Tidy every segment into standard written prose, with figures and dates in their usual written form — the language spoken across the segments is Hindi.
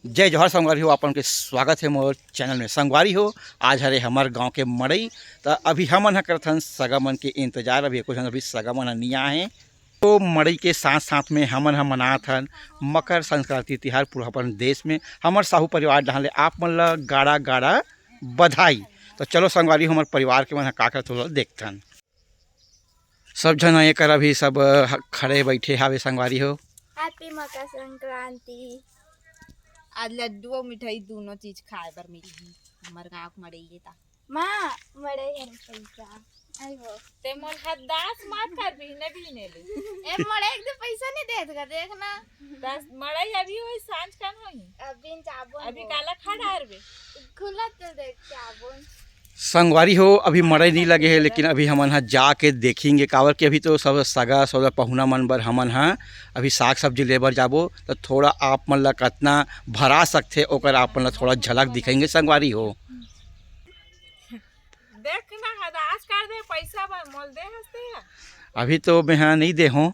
जय जौहर संगवारी हो, आपन के स्वागत है मोर चैनल में। संगवारी हो, आज हरे हमार गांव के मड़ई तो अभी हमन करथन सगामन के इंतजार। अभी कुछ अभी सगामन नहीं आए हैं तो मड़ई के साथ साथ में हमन मनात हन मकर संक्रांति तिहार पूरा अपन देश में। हमार साहू परिवार जहाँ ले आप मन ला गाड़ा गाड़ा बधाई। तो चलो संगवारी हमार परिवार के मन का थोड़ा देखथन। सब जन एक अभी सब खड़े बैठे हावे संगवारी हो। हैप्पी मकर संक्रांति। आज लड्डू और मिठाई दोनों चीज खाए बर मिली हमार गाँव के मड़ई ता माँ मड़े हर पैसा आई वो ते मोल हदास मत कर बिहने ले ए मड़े एक दे पैसा नहीं देत का देखना दस मड़ई अभी होई सांझ कन होई अभी चाबुन अभी काला खड़ा हरबे खुला तो देख चाबुन। संगवारी हो, अभी मड़ई नहीं लगे है लेकिन अभी हमन हाँ जाके देखेंगे कावर के अभी तो सब सगा सौदा पहुना मन बर हमन हाँ अभी साग सब्जी लेबर जाबो तो थोड़ा आप मन ला कतना भरा सकते ओकर आप मन ला थोड़ा झलक दिखाएंगे संगवारी हो। देखना हदास कर दे पैसा बा मोल दे हस्ते अभी तो मैं हाँ नहीं दे हूँ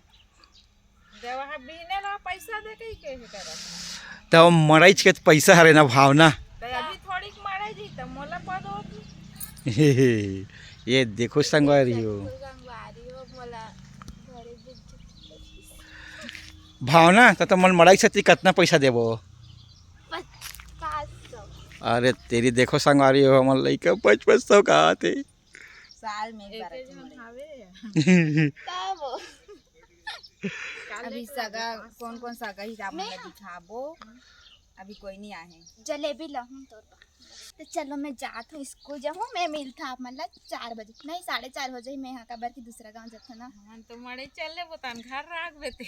देवा बिहने ला पैसा दे के करत तो मड़ई के पैसा हरे ना भावना। तो अभी थोड़ी मड़ई जी त मोला पद होत ये देखो संगवारी हो संगवारी हो मोला घरे भावना तो मन मड़ई से कितना पैसा देबो। 500 अरे तेरी देखो संगवारी हो, हमन लइका 500 का आते साल में एक बार खावे तब अभी सगा कौन कौन सगा ही आप मुझे दिखाबो। अभी कोई नहीं आए जलेबी लहूं तोर तो चलो मैं जात हूँ स्कूल जाऊँ। मैं मिलता आप मतलब 4 बजे नहीं 4:30 हो जाए। मैं यहाँ का बार की दूसरा गांव जाता ना हम तो मड़ई चल ले बोतन घर राख बेते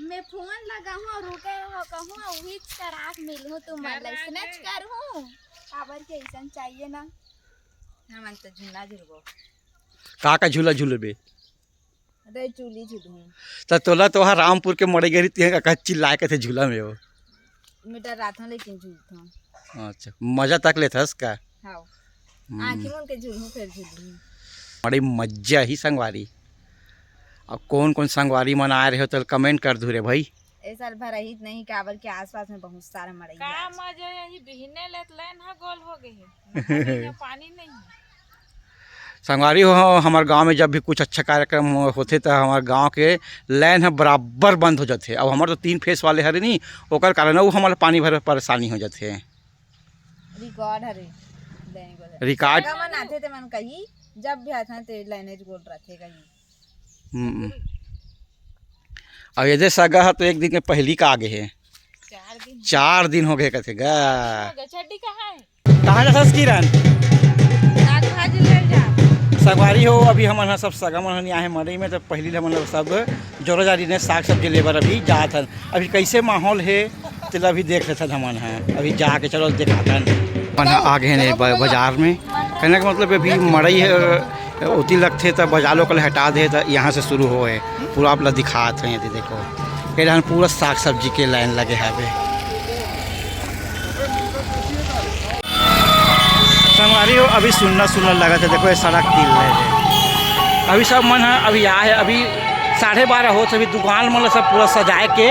मैं फोन लगा हूँ और रुके हो कहूँ वही कराक मिलूँ तुम मतलब स्नैच करूँ काबर के ऐसा चाहिए ना। हम तो झूला झुलबो का झूला झूलबे अरे चूली झुलूं तो तोला तो वहाँ रामपुर के मड़ई गरी तिहे का चिल्लाए के थे झूला में हो। मीटर रात लेकिन झूलता अच्छा मजा तक लेथस का हां आखिर मन के झुलूं फिर झुलूं बड़ी मज्जा ही संगवारी। अब कौन कौन संगवारी मन आ रहे हो तो कमेंट कर दू रे भाई। ए साल भर ही नहीं काबर के आसपास में बहुत सारा मड़ई का मजा यही बिहने लेत लाइन हा गोल हो गए है यहाँ पानी नहीं है। संगवारी हो, हमारे गांव में जब भी कुछ अच्छा कार्यक्रम होते तो हमारे गांव के लाइन है बराबर बंद हो जाते। अब हमारे तो 3 फेस वाले हरे नहीं ओकर कारण वो हमारे पानी भरे परेशानी हो जाते हैं। रिकॉर्ड हरे रिकॉर्ड का मन आथे ते मन कही जब भी आथे ते लाइनेज गोल रहथे कही अब ये सगा है तो एक दिन के पहली का आगे है 4 दिन हो गए कहते गा गचड्डी कहाँ है कहाँ जा किरण नाग भाजी ले जा संगवारी हो। अभी हम सब सगा मन यहाँ मड़ई में तो पहली हम सब जोरा जारी ने साग सब्जी लेबर अभी जात हन। अभी कैसे माहौल है तो अभी देख लेते हमन हैं। अभी जाके चलो दिखातन आगे ने बाजार में कहने का मतलब अभी मड़ई उती लगते तो बाजारों को हटा दे तो यहाँ से शुरू हो है पूरा आप दिखाते हैं। यदि देखो कह पूरा साग सब्जी के लाइन लगे है। संगवारी हो अभी सुनना लगा था देखो ये सड़क तिल है। अभी सब मन है अभी आए है अभी 12:30 हो अभी दुकान मन सब पूरा सजाए के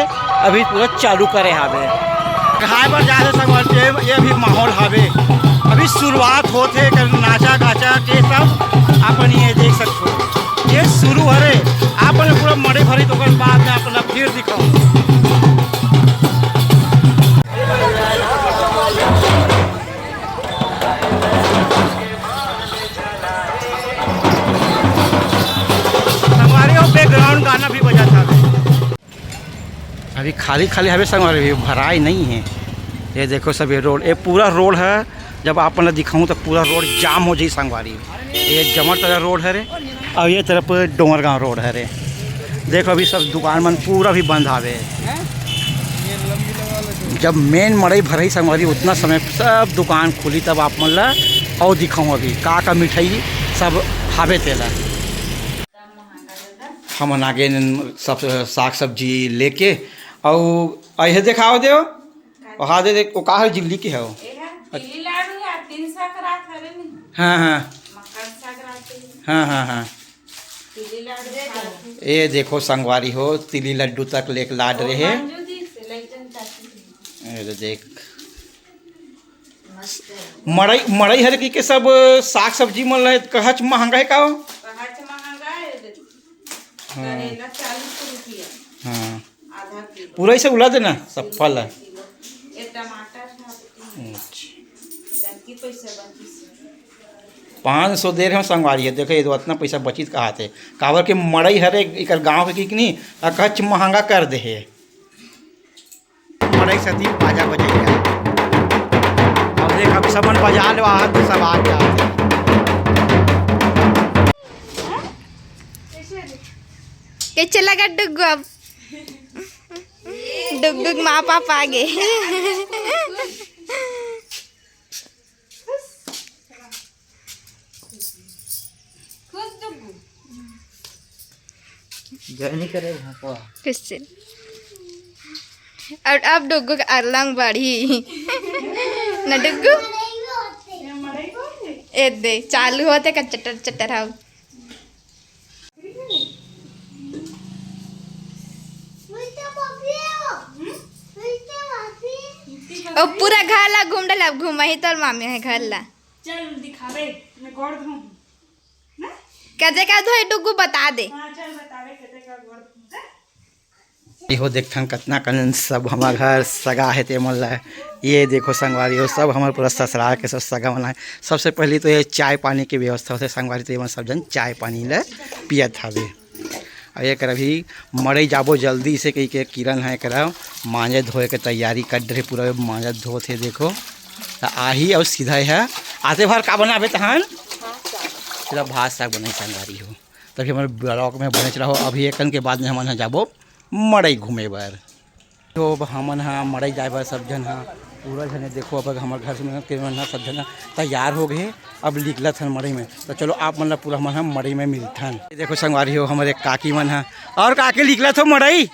अभी पूरा चालू करे हावे खाए पर जा रहे सब ये भी माहौल हावे। अभी शुरुआत होते नाचा गाचा के सब अपन ये देख सकते ये शुरू हरे अपन पूरा मड़े भरी तो बाद में अपना फिर दिखाओ। बैकग्राउंड गाना भी बजा था। अभी खाली खाली हमें संगवारी भी भराई नहीं है। ये देखो सब ये रोड ये पूरा रोड है। जब आप मतलब दिखाऊं तो पूरा रोड जाम हो जाए संगवारी। ये जमर तरह रोड है रे और ये तरफ डोंगरगांव रोड है रे। देखो अभी सब दुकान मन पूरा भी बंद हावे। जब मेन मड़ई भरई संगवारी उतना समय सब दुकान खुली तब आप मतलब और दिखाऊँ अभी का मिठाई सब हावे तेला। हम आगे सब साग सब्जी लेके और अहे दिखाओ दे वहाँ दे वो का है जिल्ली की है वो तिली लाडू या 3 सकरात हरे नहीं हाँ हाँ मकर सकरात हाँ हाँ हाँ तिली लाडू ये देखो संगवारी हो तिली लड्डू तक लेके लाड रहे हैं। ये देख मड़ई मड़ई हर की के सब साग सब्जी मन रहे कहच महंगा है का हो? कहच महंगा है। करेला 40 रुपया हाँ आधा किलो। पूरा ही सब उला देना सब फल है। ये टमाटर की पैसा बाकी 500 दे रहे हम संगवारी है। देखो ये तो इतना पैसा बचित कहा थे काबर के मड़ई हरे एक गाँव के किनी कहच महंगा कर दे है। मड़ई सती बाजा बजेगा अब देख अब सब मन बजा लो हाथ तो सब आ गया। कैसे लगा डुगु? अब डुग डुग माँ पाप आ गए। नहीं करे किससे और अब डुगु का अरलंग बढ़ी न डुगु ए दे चालू होते का चटर चटर हम ओ पूरा घर ला घूम डाला घूमा ही तो मामे है घर ला चल दिखावे मैं गोड़ धूं कजे का धोए डुगु बता दे। हां चल बतावे कते का गोड़ धूं। इहो देखथन कितना कन सब हमार घर सगा है ते मन ला। ये देखो संगवारी हो सब हमार पूरा ससुराल के सब सगा मन है। सबसे पहले तो ये चाय पानी की व्यवस्था होते संगवारी तो सब जन चाय पानी ले पियत हवे। और ये कर अभी मड़ई जाबो जल्दी से कही के किरण है कर मांजे धोए के तैयारी कर रहे पूरा मांजा धोते देखो आही और सीधा है आते भर का बनाबे तहन सीधा भात साग बनाई संगवारी हो। तभी हमारे ब्लॉक में बने रहो। अभी एक के बाद में हमन जाबो मड़ई घूमे बर। तो हमन हाँ मड़ई जाए बर सब जन हाँ पूरा जने देखो अब हमारे घर से किरण हाँ सब जन तैयार हो गए अब निकलत हन मड़ई में। तो चलो आप मन पूरा मन हम मड़ई में मिलथन। देखो संगवारी हो हमारे काकी मन हाँ और काके निकलत हो मड़ई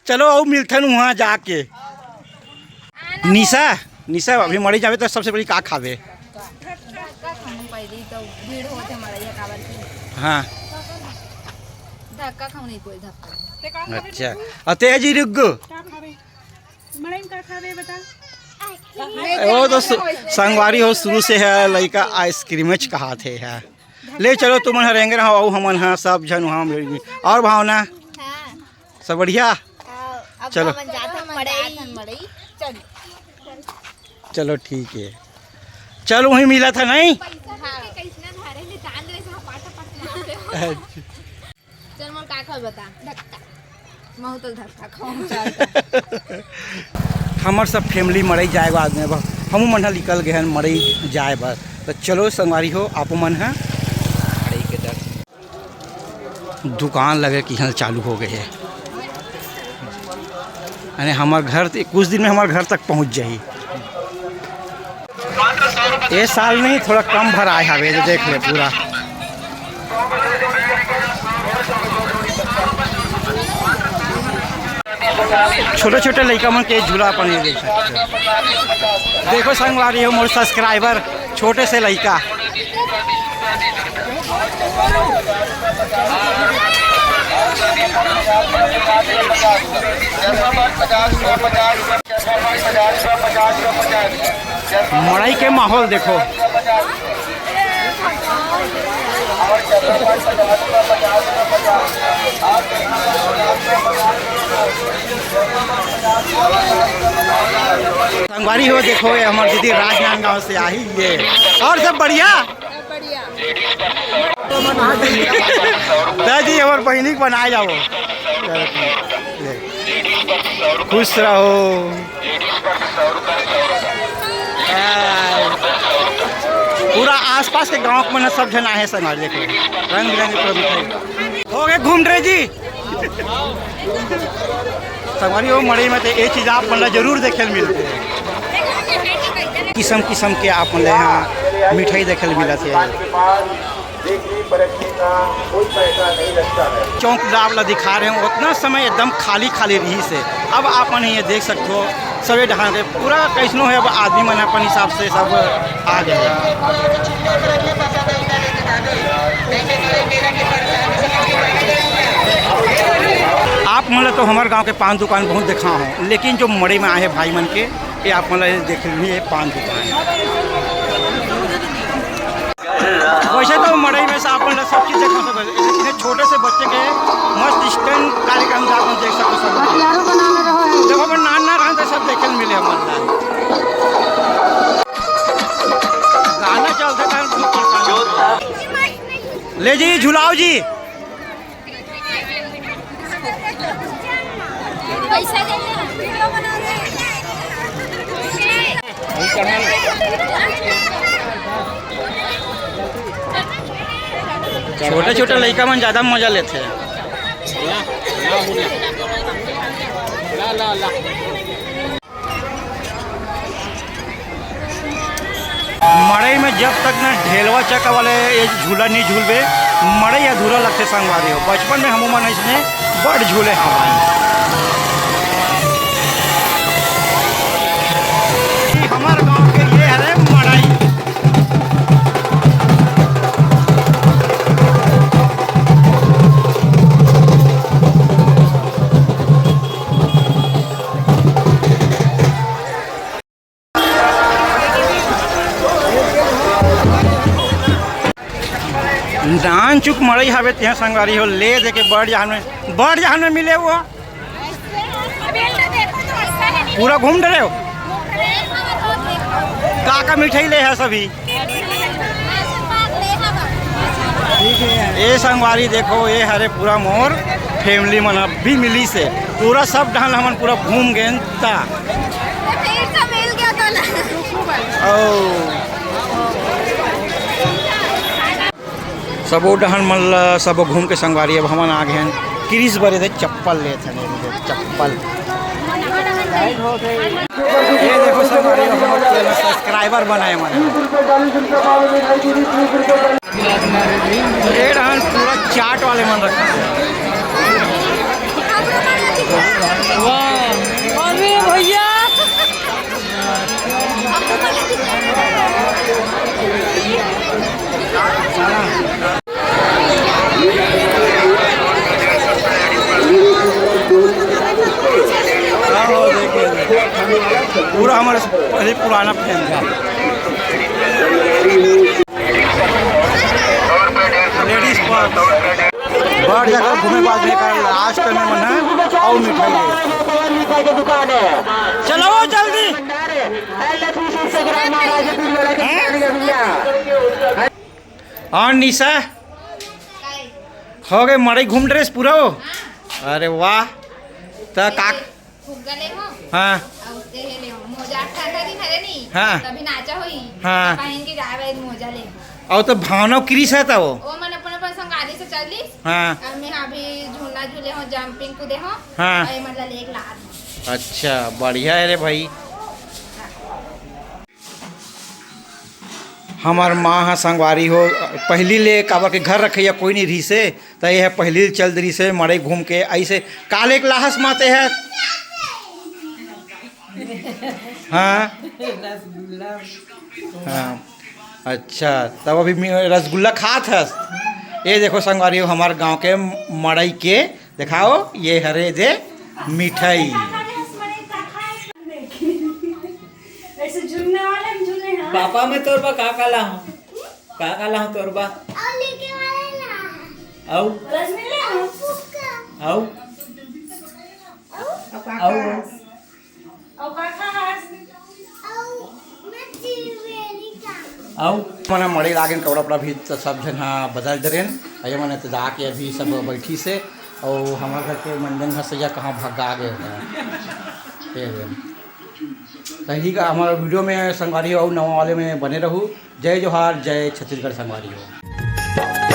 चलो और मिलथन वहाँ जाके। निशा निशा अभी मड़ई जावे तो सबसे पहले का खावे? भीड़ होते मड़ैया काबर की हाँ धक्का खाऊ नहीं कोई धक्का। अच्छा अतेजी रुक गो का खावे मड़ई में का खावे बता। वो तो संगवारी हो शुरू से है लड़का आइसक्रीमच कहा थे है। ले चलो तुम रहेंगे रहो और हमन हाँ सब जन वहाँ और भावना सब बढ़िया। चलो चलो ठीक है चलो वहीं मिला था नहीं। चल मन का खा बता धक्का महू तो धक्का खाऊं। हमार सब फैमिली मड़ई जाए बाद में हम मन निकल गए हैं मड़ई जाए बस। तो चलो संगवारी हो आप मन है मड़ई के दर दुकान लगे कि यहाँ चालू हो गए है। यानी हमारे घर कुछ दिन में हमारे घर तक पहुँच जाई। ये साल नहीं थोड़ा कम भरा है हवे देख ले पूरा। छोटे छोटे लड़का मन के झूला अपन देख सकते। देखो संगवारी हो मोर सब्सक्राइबर छोटे से लड़का मड़ई के माहौल देखो। संगवारी हो देखो ये हमारी दीदी राजनांदगांव से आई ये और सब बढ़िया दादी हमारे बहनी बनाए जाओ। खुश रहो। पूरा आसपास के गांव में सब जन आए संगवारी देखो रंग बिरंगे पूरा मिठाई हो गए घूम रहे जी। संगवारी हो मड़ई में तो ये चीज़ आप मतलब जरूर देखे मिलते हैं। किस्म किस्म के आप मतलब यहाँ मिठाई देखे मिलत है। चौक डावला दिखा रहे हैं उतना समय एकदम खाली खाली रही से अब आप ये देख सकते हो सभी ढांचे पूरा कैसनो है। अब आदमी मन अपन हिसाब से सब आ गए। आप मतलब तो हमारे गांव के पान दुकान बहुत देखा हूँ लेकिन जो मड़ई में आए भाई मन के ये आप मतलब देख लीजिए पान दुकान। वैसे तो मड़ई में से आप सब चीज़ देख सकते, इतने छोटे से बच्चे के मस्त स्टैंड कार्यक्रम आप देख सकते सब। देखो अपन नान ना रहा तो सब देखे मिले हमारे गाना चलते था बहुत परेशान। ले जी झुलाओ जी। पैसा छोटे छोटे लड़का मन ज़्यादा मजा लेते हैं। मड़ई में जब तक न ढेलवा चक्का वाले ये झूला नहीं झूलबे मड़ई अधूरा लगते संगवारी हो। बचपन में हम मन इसने बड़ झूले हवाई। हमारे गांव के ये है मड़ई। डान चुक मड़ई हवे तेह संगवारी हो ले दे के बड़ जहान में मिले वो पूरा घूम रहे हो। का मिठाई ले है सभी। ये संगवारी देखो ये हरे पूरा मोर फैमिली मन भी मिली से पूरा सब ढाल हमन पूरा घूम गए ता। सब डहन मल्ल सब घूम के संगवारी अब हमन आ गए हैं क्रिस बरे थे चप्पल ले थे चप्पल। ये देखो संगवारी सब्सक्राइबर बनाए मन ये डहन पूरा चाट वाले मन रखा। अरे भैया पूरा हमारे पहले पुराना फैन था। लेडीज पर बढ़ जाकर घूमे बाद में लास्ट में मन है और मिठाई चलो जल्दी। और निशा हो गए मड़ई घूम ड्रेस पूरा हो। अरे वाह तो का हाँ हाँ तभी नाचा होई हाँ पहन के जावे मोजा ले और तो भावना क्रिस है था वो मन अपन संगाड़ी से चली। हाँ और मैं अभी झूला झूले हो जंपिंग कूदे हो हाँ मतलब एक लाद। अच्छा बढ़िया है रे भाई। हमार माँ हाँ संगवारी हो पहली ले काबर के घर रखे या कोई नहीं रही से तो यह पहली चल रही से मड़ई घूम के ऐसे काले एक लाहस माते हैं। हाँ हाँ अच्छा तब अभी रसगुल्ला खात है। ये देखो संगवारी हो हमारे गांव के मड़ई के दिखाओ ये हरे दे मिठाई। पापा में तोरबा का काला हूँ तोरबा आओ आओ आओ आओ मैंने मड़ई लागे कपड़ा वपड़ा भी तो सब जन हाँ बदल डरेन अये मैंने तो जाके अभी सब बैठी से और हमारे घर के मंजन हसैया कहाँ भगा गए हैं। सही का हमारा वीडियो में संगवारी हो नवा वाले में बने रहूँ। जय जोहार जय छत्तीसगढ़ संगवारी हो।